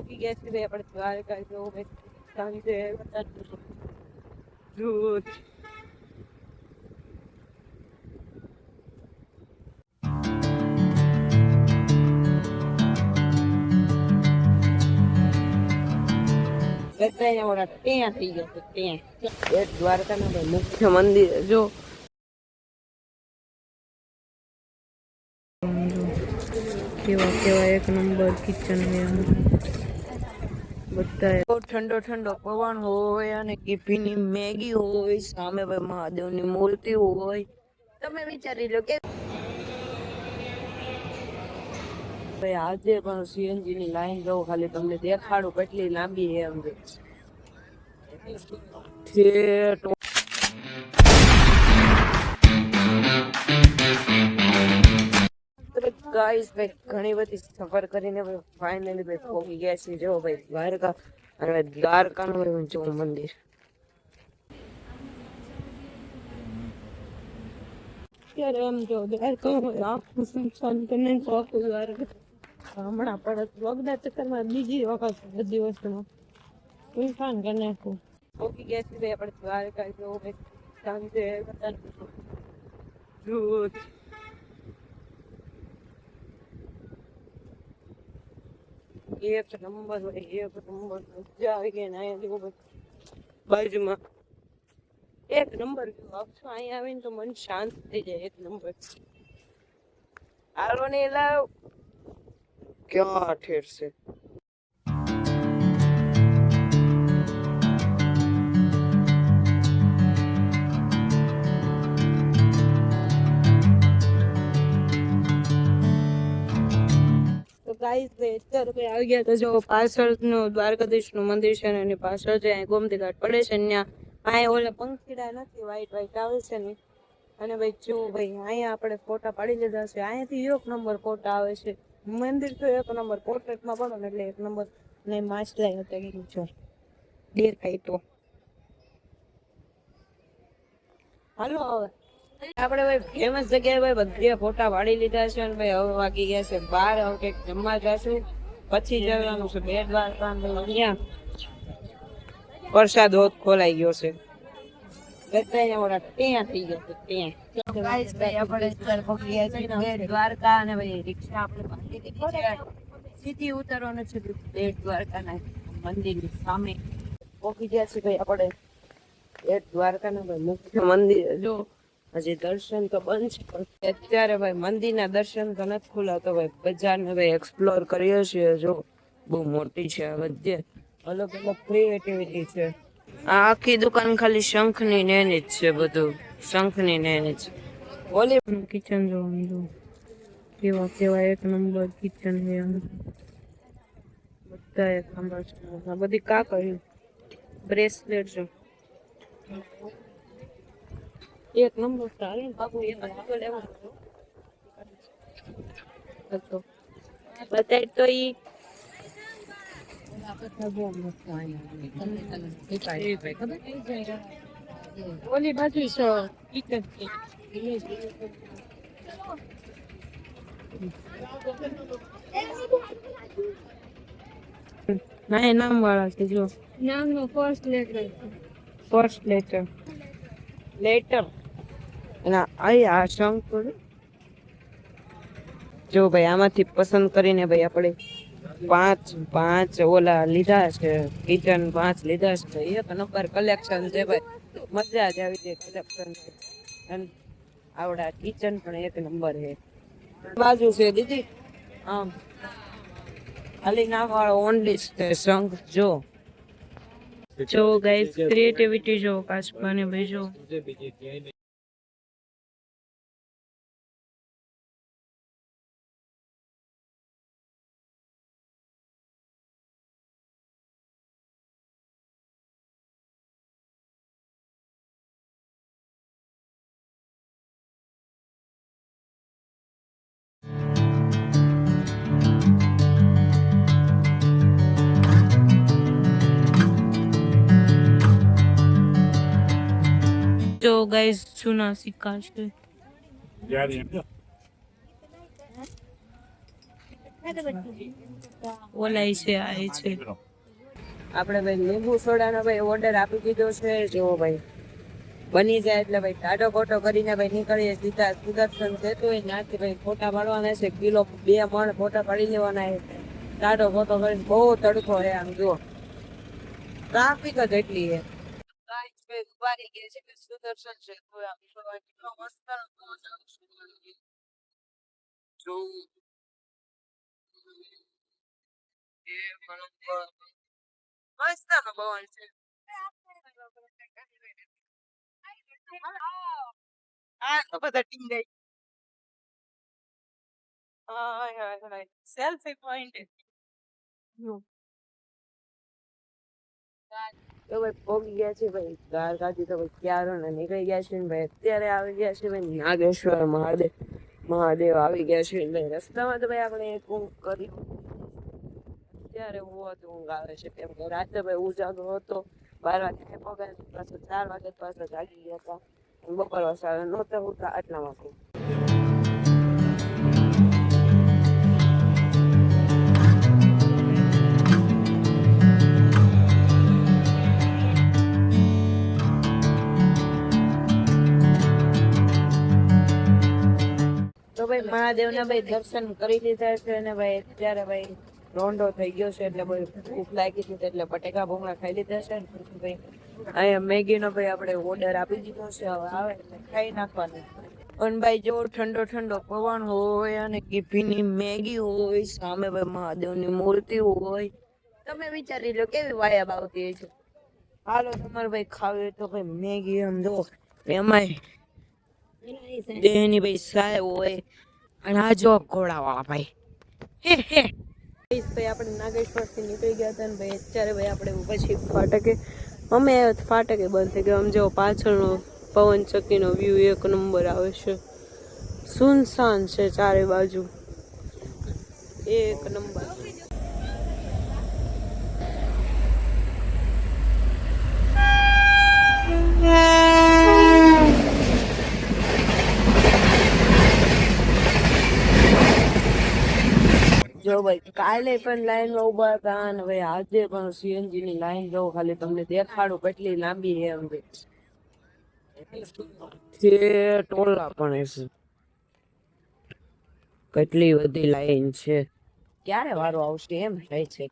પોકી ગયા છે ભાઈ આપણે દ્વારકા જો ભાઈ સાંજે દૂધ બધા ત્યાં થઈ ગયા ત્યાં એક દ્વારકાનું ભાઈ મુખ્ય મંદિર જો કેવા કેવા એક નંબર કિચન છે બધા ઠંડો ઠંડો પવન હોય અને કીફીની મેગી હોય સામે ભાઈ મહાદેવની મૂર્તિ હોય તમે વિચારી લો કે ભાઈ આજે પણ સીએનજી ની લાઈન જો ખાલી તમને દેખાડું કેટલી લાંબી છે એમ ગાઈસ ભાઈ ઘણી બધી સફર કરીને ફાઇનલી ભાઈ પહોંચી ગયા છે જો ભાઈ દ્વારકા અને દ્વારકાનું ભાઈ જો મંદિર ત્યારે એમ જો દ્વારકા આખું સુનસાન કરીને આખું દ્વારકા હમણાં પરત વગડા ચક્કરમાં બીજી વખત બધી વસ્તુમાં સુનસાન કરી નાખું પહોંચી ગયા છે ભાઈ આપણે દ્વારકા જો ભાઈ સાંજે દૂધ એક નંબર હોય એક નંબર મજા આવી ગઈ ને અહીંયા જો બાજુમાં એક નંબર આપશો અહીંયા આવીને તો મન શાંત થઈ જાય એક નંબર હાલો ને લાવ ક્યાં ઠેર છે ગાઈસ અત્યારે આવી ગયા તો જો પાછળનું દ્વારકાધીશનું મંદિર છે ને એની પાછળ જે અહીં ગોમતી ઘાટ પડે છે ને અહીંયા ઓલા પંખીડા નથી વ્હાઈટ વ્હાઈટ આવે છે ને અને ભાઈ જો ભાઈ અહીંયા આપણે ફોટા પાડી લીધા છે અહીંયાથી એક નંબર ફોટા આવે છે મંદિર તો એક નંબર પોર્ટ્રેટમાં પડો ને એટલે એક નંબર ને માછલા હતા છો દેખાય તો હાલો હવે આપણે ભાઈ ફેમસ જગ્યાએ ભાઈ બધે ફોટા પાડી લીધા છે અને ભાઈ હવે વાગી ગયા છે 12 હવે કંઈક જમવા જશું પછી જવાનું છે બે દ્વારકા અહીંયા પ્રસાદ હોત ખોલાઈ ગયો છે બધા ત્યાં થઈ ગયો ત્યાં દ્વારકા અને ભાઈ રિક્ષા આપણે સીધી ઉતરવાનું છે બેટ દ્વારકાના મંદિરની સામે પહોંચી ગયા છે ભાઈ આપણે બેટ દ્વારકાના ભાઈ મુખ્ય મંદિર જો હજી દર્શન તો બંધ છે પણ અત્યારે ભાઈ મંદિરના દર્શન તો નથી ખુલાતો ભાઈ બજારને ભાઈ એક્સપ્લોર કરીએ છીએ જો બહુ મોટી છે આ બધે અલગ અલગ ક્રિએટિવિટી છે આ આખી દુકાન ખાલી શંખની ને એની જ છે બધું શંખની ને એની જ ઓલી કિચન જોવાનું કેવા કેવા એક નંબર કિચન છે બધા એક નંબર છે આ બધી કાકડી બ્રેસલેટ છે એક નંબર ચાલે બાબુ એક આગળ લેવો હતો બતાય તો ઈ ઓલી બાજુ છે કિચન ના નામ વાળા છે જો નામનો ફર્સ્ટ લેટર ના આ શંકર જો ભાઈ આમાંથી પસંદ કરીને ભાઈ આપણે પાંચ ઓલા લીધા છે કિચન 5 લીધા છે એક નંબર કલેક્શન છે ભાઈ મજા જ આવી જાય કલેક્શન અને આવડા કિચન પણ એક નંબર છે બાજુ છે દીદી આમ ખાલી નામ વાળો ઓનલી શંખ જો ગાઈસ ક્રિએટિવિટી જો કાચબાને ભાઈ જો ગાઈસ જૂના સિક્કા છે ઓલાય છે આ છે આપણે ભાઈ લીંબુ સોડાનો ભાઈ ઓર્ડર આપી દીધો છે જો ભાઈ બની જાય એટલે ભાઈ ટાઢો ખોટો કરીને ભાઈ નીકળીએ સીધા સુદર્શન સેતુ ત્યાંથી ભાઈ ફોટા પાડવાના છે કિલો 2 મણ ફોટા પાડી લેવાના છે ટાઢો ખોટો કરીને બહુ તડકો છે આમ જુઓ ટ્રાફિક જ એટલી છે ગાઈસ ભાઈ ઉભારી ગયા છે કે સુદર્શન સેતુ આમ જોવા કેટલો મસ્ત જો એ મસ્ત નો ભવન છે આ તો બધા ટીમ ગઈ સેલ્ફી પોઈન્ટ તો ભાઈ પહોંચી ગયા છે ભાઈ દ્વારકાથી તો ભાઈ ક્યારે ને નીકળી ગયા છે ને ભાઈ અત્યારે આવી ગયા છે ભાઈ નાગેશ્વર મહાદેવ આવી ગયા છે એટલે રસ્તામાં તો ભાઈ આપણે એક ઊંઘ કરી અત્યારે ઊંઘ આવે છે કેમ કે રાતે ભાઈ ઉજાગરો હતો 12 વાગે પગાર પાછો 4 વાગે પાછો જાગી ગયા હતા બપોર વાસા નહોતા ઉઠતા આટલામાં તો ભાઈ મહાદેવના ભાઈ દર્શન કરી લીધા છે અને ભાઈ અત્યારે ભાઈ રોંઢો થઈ ગયો છે એટલે ભાઈ ભૂખ લાગી છે એટલે બટેકા ભૂંગળા ખાઈ લીધા છે ને ભાઈ અહીંયા મેગીનો ભાઈ આપણે ઓર્ડર આપી દીધો છે હવે આવે એટલે ખાઈ નાખવાનું અને ભાઈ જો ઠંડો ઠંડો પવન હોય અને કીફીની મેગી હોય સામે ભાઈ મહાદેવની મૂર્તિ હોય તમે વિચારી લો કેવી વાયબ આવતી છે હાલો તમારે ભાઈ ખાવી તો ભાઈ મેગી આમ જો એમાંય દેહની ભાઈ સાય હોય અને આ જો ઘોડાવાળા ભાઈ ભાઈ આપણે નાગેશ્વર થી નીકળી ગયા હતા ને ભાઈ અત્યારે ભાઈ આપણે પછી ફાટકે અમે ફાટકે બંધ થઈ ગયા આમ જો પાછળનો પવન ચક્કીનો વ્યૂ એક નંબર આવે છે સુનસાન છે ચારે બાજુ એક નંબર જો ભાઈ કાલે પણ લાઈનમાં ઉભા હતા અને ભાઈ આજે પણ સીએનજી ની લાઈન જો ખાલી તમને દેખાડું કેટલી લાંબી છે એમ ટોલા પણ છે કેટલી બધી લાઈન છે ક્યારે વારો આવશે એમ થાય છે